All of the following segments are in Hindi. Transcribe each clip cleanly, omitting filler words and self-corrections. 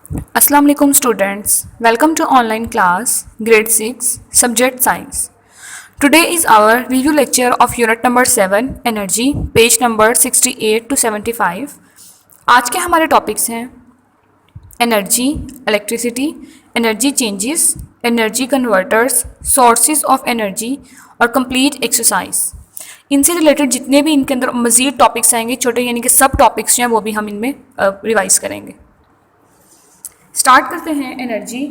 Assalamu alaikum students. Welcome to online class grade 6 subject science. Today is our review lecture of unit number 7 energy page number 68 to 75. आज के हमारे टॉपिक्स हैं energy, electricity, energy changes, energy converters, sources of energy और कंप्लीट एक्सरसाइज। इनसे रिलेटेड जितने भी इनके अंदर मज़ीद टॉपिक्स आएंगे छोटे यानी कि सब टॉपिक्स जो हैं वो भी हम इनमें रिवाइज करेंगे। स्टार्ट करते हैं energy.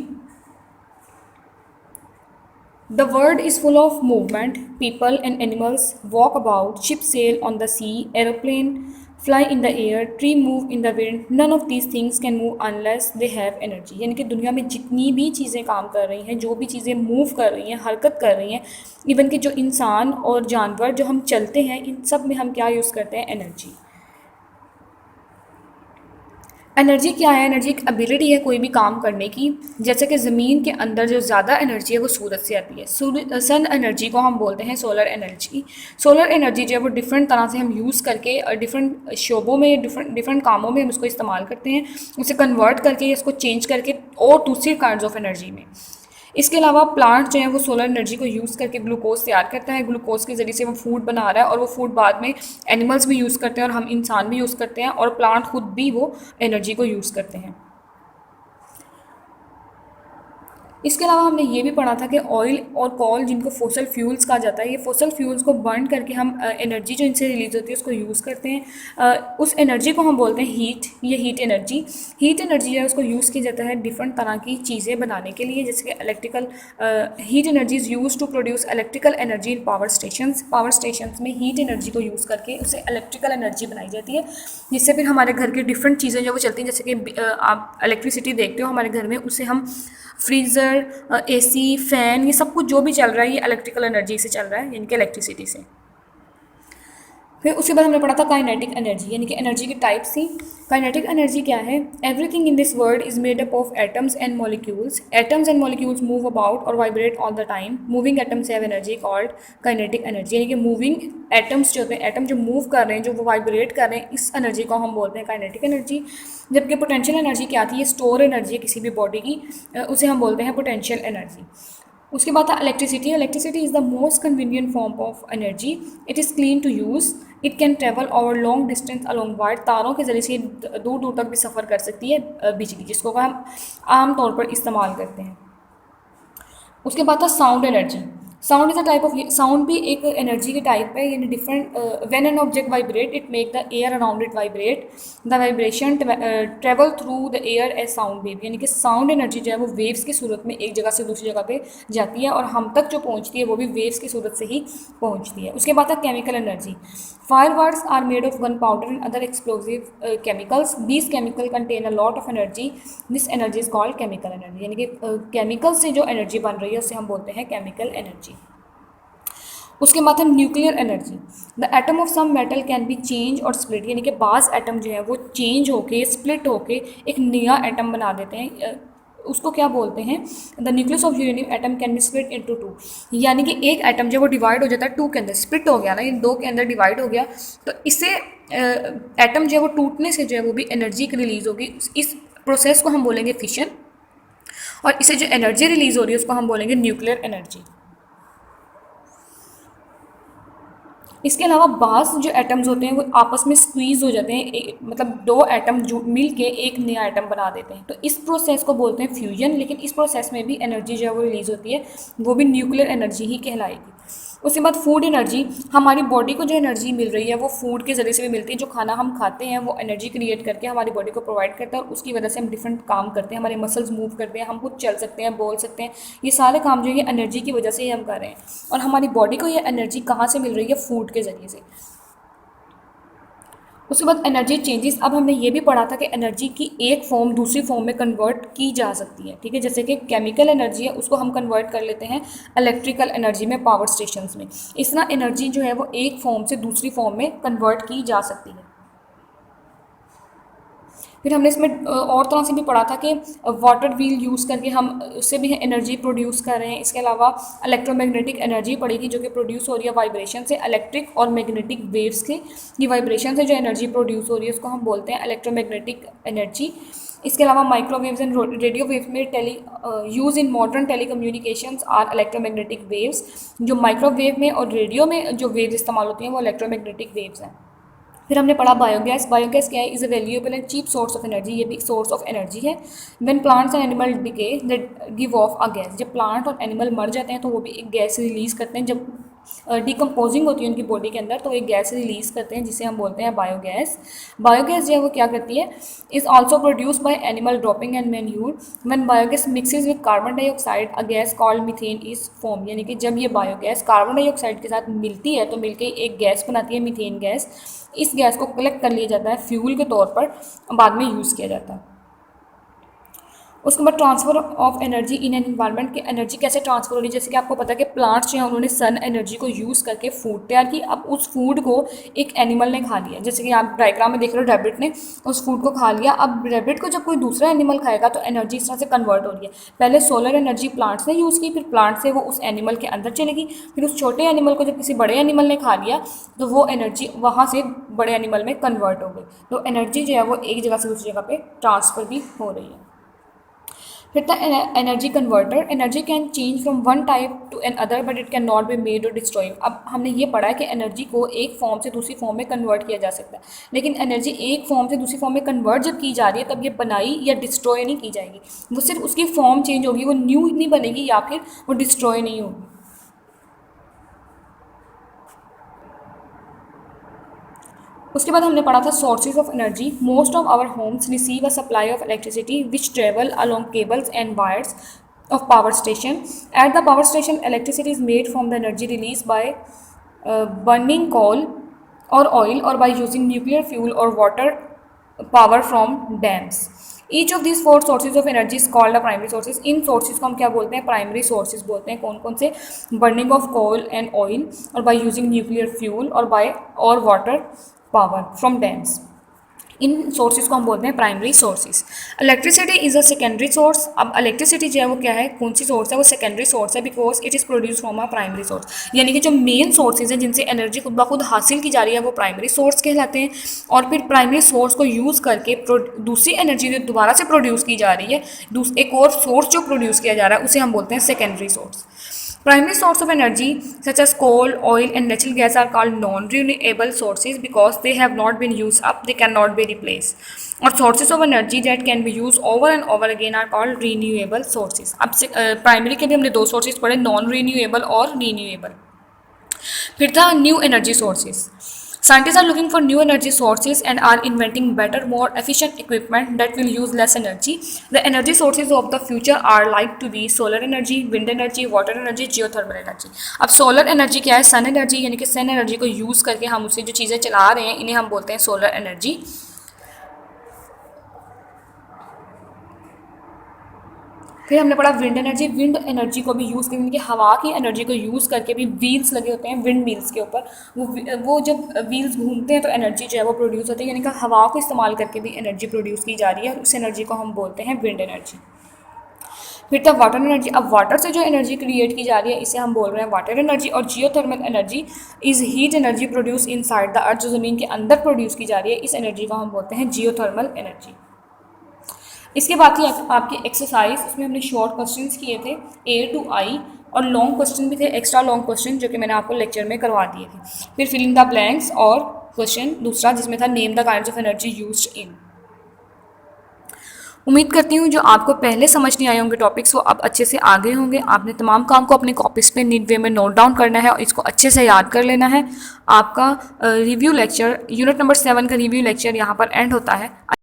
The world is full of movement, people and animals walk about, ship sail on the sea, aeroplane fly in the air, tree move in the wind, none of these things can move unless they have energy. यानी कि दुनिया में जितनी भी चीज़ें काम कर रही हैं, जो भी चीज़ें मूव कर रही हैं, हरकत कर रही हैं, इवन कि जो इंसान और जानवर जो हम चलते हैं, इन सब में हम क्या यूज़ करते हैं? एनर्जी। एनर्जी क्या है? एनर्जी एक एबिलिटी है कोई भी काम करने की। जैसे कि ज़मीन के अंदर जो ज़्यादा एनर्जी है वो सूरज से आती है। सन एनर्जी को हम बोलते हैं सोलर एनर्जी। सोलर एनर्जी जो है वो डिफरेंट तरह से हम यूज़ करके डिफरेंट शोबों में डिफरेंट कामों में हम उसको इस्तेमाल करते हैं, उसे कन्वर्ट करके इसको चेंज करके और दूसरी काइंड ऑफ एनर्जी में। इसके अलावा प्लांट जो है वो सोलर एनर्जी को यूज़ करके ग्लूकोज तैयार करता है। ग्लूकोज के ज़रिए से वो फूड बना रहा है और वो फूड बाद में एनिमल्स भी यूज़ करते हैं और हम इंसान भी यूज़ करते हैं और प्लांट खुद भी वो एनर्जी को यूज़ करते हैं। इसके अलावा हमने ये भी पढ़ा था कि ऑयल और कॉल जिनको फोसल फ्यूल्स कहा जाता है, ये फोसल फ्यूल्स को बर्न करके हम एनर्जी जो इनसे रिलीज होती है उसको यूज़ करते हैं। उस एनर्जी को हम बोलते हैं हीट। ये हीट एनर्जी जो है उसको यूज़ किया जाता है डिफरेंट तरह की चीज़ें बनाने के लिए, जैसे कि electrical heat energy is use to produce electrical energy in power stations में हीट एनर्जी को यूज़ करके उससे इलेक्ट्रिकल एनर्जी बनाई जाती है, जिससे फिर हमारे घर की डिफरेंट चीज़ें जो वो चलती हैं, जैसे कि आप इलेक्ट्रिसिटी देखते हो हमारे घर में, उससे हम फ्रीज़र, एसी, फ़ैन, ये सब कुछ जो भी चल रहा है ये इलेक्ट्रिकल एनर्जी से चल रहा है, यानी कि इलेक्ट्रिसिटी से। फिर उसके बाद हमने पढ़ा था काइनेटिक एनर्जी, यानी कि एनर्जी की टाइप्स थी। काइनेटिक एनर्जी क्या है? Everything in this world is made up of atoms and molecules. Atoms and molecules move about और vibrate all the time. Moving atoms have energy called kinetic energy. यानी कि मूविंग एटम्स जो होते हैं, एटम जो मूव कर रहे हैं, जो वो वाइब्रेट कर रहे हैं, इस एनर्जी को हम बोलते हैं काइनेटिक एनर्जी। जबकि पोटेंशियल एनर्जी क्या थी? ये स्टोर एनर्जी है किसी भी बॉडी की, उसे हम बोलते हैं पोटेंशियल एनर्जी। उसके बाद था electricity. Electricity is the most convenient form of energy. It is clean to use. It can travel over long distance along wire. तारों के ज़रिए से दूर दूर तक भी सफ़र कर सकती है बिजली, जिसको हम आम तौर पर इस्तेमाल करते हैं। उसके बाद था sound energy. Sound is a type of, sound भी एक एनर्जी की टाइप है, यानी different when an object vibrate it make the air around it vibrate. The vibration travel through the air as sound wave. यानी कि साउंड एनर्जी जो है वो वेव्स की सूरत में एक जगह से दूसरी जगह पे जाती है और हम तक जो पहुंचती है वो भी वेव्स की सूरत से ही पहुंचती है। उसके बाद है chemical energy. Fireworks are made of gunpowder and other explosive chemicals. These chemicals contain a lot of energy. This energy is called chemical energy. यानी कि केमिकल से जो एनर्जी बन रही है उसे हम बोलते हैं केमिकल एनर्जी। उसके बाद है nuclear energy. The atom of some metal can be change or split. यानी कि बाज़ एटम जो है वो चेंज होके स्प्लिट होके एक नया एटम बना देते हैं, उसको क्या बोलते हैं? The nucleus of uranium atom can be split into two. यानी कि एक एटम जब वो डिवाइड हो जाता है टू के अंदर, स्प्लिट हो गया ना, ये दो के अंदर डिवाइड हो गया, तो इससे एटम जो है वो टूटने से जो है वो भी एनर्जी रिलीज होगी। इस प्रोसेस को हम बोलेंगे फिशन, और इससे जो एनर्जी रिलीज हो रही है उसको हम बोलेंगे न्यूक्लियर एनर्जी। इसके अलावा बाज़ जो एटम्स होते हैं वो आपस में स्क्वीज़ हो जाते हैं, मतलब दो एटम जो मिल के एक नया एटम बना देते हैं, तो इस प्रोसेस को बोलते हैं फ्यूजन। लेकिन इस प्रोसेस में भी एनर्जी जो है वो रिलीज़ होती है, वो भी न्यूक्लियर एनर्जी ही कहलाएगी। उसके बाद फूड एनर्जी। हमारी बॉडी को जो एनर्जी मिल रही है वो फूड के ज़रिए से भी मिलती है। जो खाना हम खाते हैं वो एनर्जी क्रिएट करके हमारी बॉडी को प्रोवाइड करता है और उसकी वजह से हम डिफरेंट काम करते हैं, हमारे मसल्स मूव करते हैं, हम खुद चल सकते हैं, बोल सकते हैं। ये सारे काम जो है एनर्जी की वजह से ही हम कर रहे हैं। और हमारी बॉडी को ये एनर्जी कहाँ से मिल रही है? फूड के ज़रिए से। उसके बाद एनर्जी चेंजेस। अब हमने ये भी पढ़ा था कि एनर्जी की एक फॉर्म दूसरी फॉर्म में कन्वर्ट की जा सकती है, ठीक है। जैसे कि केमिकल एनर्जी है उसको हम कन्वर्ट कर लेते हैं इलेक्ट्रिकल एनर्जी में पावर स्टेशंस में। इस तरह एनर्जी जो है वो एक फॉर्म से दूसरी फॉर्म में कन्वर्ट की जा सकती है। फिर हमने इसमें और तरह से भी पढ़ा था कि वाटर व्हील यूज़ करके हम उससे भी एनर्जी प्रोड्यूस कर रहे हैं। इसके अलावा इलेक्ट्रोमैग्नेटिक एनर्जी पड़ी थी जो कि प्रोड्यूस हो रही है वाइब्रेशन से, इलेक्ट्रिक और मैग्नेटिक वेव्स की ये वाइब्रेशन से जो एनर्जी प्रोड्यूस हो रही है उसको हम बोलते हैं इलेक्ट्रोमैग्नेटिक एनर्जी। इसके अलावा माइक्रोवेव्स एंड रेडियो वेव्स में use in modern telecommunications are electromagnetic waves. जो माइक्रोवेव में और रेडियो में जो वेव्स इस्तेमाल होती हैं वो इलेक्ट्रोमैग्नेटिक वेव्स हैं। फिर हमने पढ़ा बायोगैस। बायोगैस क्या है? Is a valuable and cheap source of energy. ये भी एक सोर्स ऑफ एनर्जी है। When plants and animal decay that give off a gas. जब प्लांट और एनिमल मर जाते हैं तो वो भी एक गैस रिलीज़ करते हैं। जब डिकम्पोजिंग होती है उनकी बॉडी के अंदर तो एक गैस रिलीज़ करते हैं जिसे हम बोलते हैं बायोगैस। बायोगैस जो है वो क्या करती है? Is also produce by animal dropping and manure. When biogas mixes with carbon dioxide a gas called methane is form. यानी कि जब ये बायोगैस कार्बन डाइऑक्साइड के साथ मिलती है तो मिलकर एक गैस बनाती है मीथेन गैस। इस गैस को कलेक्ट कर लिया जाता है फ्यूल के तौर पर, बाद में यूज़ किया जाता है। उसके बाद transfer of energy in an environment की एनर्जी कैसे ट्रांसफर हो रही है? जैसे कि आपको पता है कि प्लांट्स जो हैं उन्होंने सन एनर्जी को यूज़ करके फूड तैयार की। अब उस फूड को एक एनिमल ने खा लिया, जैसे कि आप डायग्राम में देख रहे हो रैबिट ने उस फूड को खा लिया। अब रैबिट को जब कोई दूसरा एनिमल खाएगा तो एनर्जी इस तरह से कन्वर्ट हो रही है। पहले सोलर एनर्जी प्लांट्स ने यूज़ की, फिर प्लांट से वो उस एनिमल के अंदर चलेगी, फिर उस छोटे एनिमल को जब किसी बड़े एनिमल ने खा लिया तो वो एनर्जी वहाँ से बड़े एनिमल में कन्वर्ट हो गई। तो एनर्जी जो है वो एक जगह से दूसरी जगह पे ट्रांसफ़र भी हो रही है। फिर था energy converter. Energy can change from one type to another but it can not be made or destroy. अब हमने ये पढ़ा है कि एनर्जी को एक फॉर्म से दूसरी फॉर्म में कन्वर्ट किया जा सकता है, लेकिन एनर्जी एक फॉर्म से दूसरी फॉर्म में कन्वर्ट जब की जा रही है तब ये बनाई या डिस्ट्रॉय नहीं की जाएगी। वो सिर्फ उसकी फॉर्म चेंज होगी, वो न्यू नहीं बनेगी या फिर वो डिस्ट्रॉय नहीं होगी। उसके बाद हमने पढ़ा था sources of energy. Most of our homes receive a supply of electricity which travel along cables and wires of power station. At the power station, electricity is made from the energy released by burning coal or oil or by using nuclear fuel or water power from dams. Each of these four sources of energy is called the primary sources. In sources को हम क्या बोलते हैं? प्राइमरी sources बोलते हैं। कौन कौन से? burning of coal and oil और by using nuclear fuel और water power from dams. In sources को हम बोलते हैं primary sources. Electricity is a secondary source. अब इलेक्ट्रिसिटी जो है वो क्या है? कौन सी सोर्स है? वो सेकेंडरी सोर्स है because it is produce from a primary source. यानी कि जो मेन सोर्सेज हैं जिनसे एनर्जी खुद ब खुद हासिल की जा रही है वो प्राइमरी सोर्स कहलाते हैं। और फिर प्राइमरी सोर्स को यूज़ करके दूसरी एनर्जी जो दोबारा से प्रोड्यूस की जा रही है, एक और सोर्स जो प्रोड्यूस किया जा रहा है उसे हम बोलते हैं secondary source. Primary source of energy such as coal, oil and natural gas are called non-renewable sources because they have not been used up, they cannot be replaced. और sources of energy that can be used over and over again are called renewable sources. अब प्राइमरी के भी हमने दो sources पढ़े, नॉन रीन्यूएबल और रीन्यूएबल। फिर था new energy sources. Scientists are looking for new energy sources and are inventing better, more efficient equipment that will use less energy. The energy sources of the future are like to be solar energy, wind energy, water energy, geothermal energy. अब सोलर एनर्जी क्या है? सन एनर्जी, यानी कि सन एनर्जी को यूज़ करके हम उससे जो चीज़ें चला रहे हैं इन्हें हम बोलते हैं सोलर एनर्जी। फिर हमने पढ़ा विंड एनर्जी। विंड एनर्जी को भी यूज़ करके, कि हवा की एनर्जी को यूज़ करके भी व्हील्स लगे होते हैं विंड मिल्स के ऊपर, वो जब व्हील्स घूमते हैं तो एनर्जी जो है वो प्रोड्यूस होती है, यानी कि हवा को इस्तेमाल करके भी एनर्जी प्रोड्यूस की जा रही है और उस एनर्जी को हम बोलते हैं विंड एनर्जी। फिर था वाटर एनर्जी। अब वाटर से जो एनर्जी क्रिएट की जा रही है इसे हम बोल रहे हैं वाटर एनर्जी। और geothermal energy is heat energy produce inside the earth, जो ज़मीन के अंदर प्रोड्यूस की जा रही है इस एनर्जी को हम बोलते हैं जियोथर्मल एनर्जी। इसके बाद थी आपकी एक्सरसाइज। उसमें हमने शॉर्ट क्वेश्चंस किए थे A to I और लॉन्ग क्वेश्चन भी थे, एक्स्ट्रा लॉन्ग क्वेश्चन जो कि मैंने आपको लेक्चर में करवा दिए थे। फिर फिलिंग द ब्लैंक्स और क्वेश्चन दूसरा जिसमें था name the kinds of energy used in. उम्मीद करती हूँ जो आपको पहले समझ नहीं आए होंगे टॉपिक्स वो अब अच्छे से आ गए होंगे। आपने तमाम काम को अपने कॉपीज़ पे नीट वे में नोट डाउन करना है और इसको अच्छे से याद कर लेना है। आपका रिव्यू लेक्चर यूनिट नंबर 7 का रिव्यू लेक्चर यहाँ पर एंड होता है।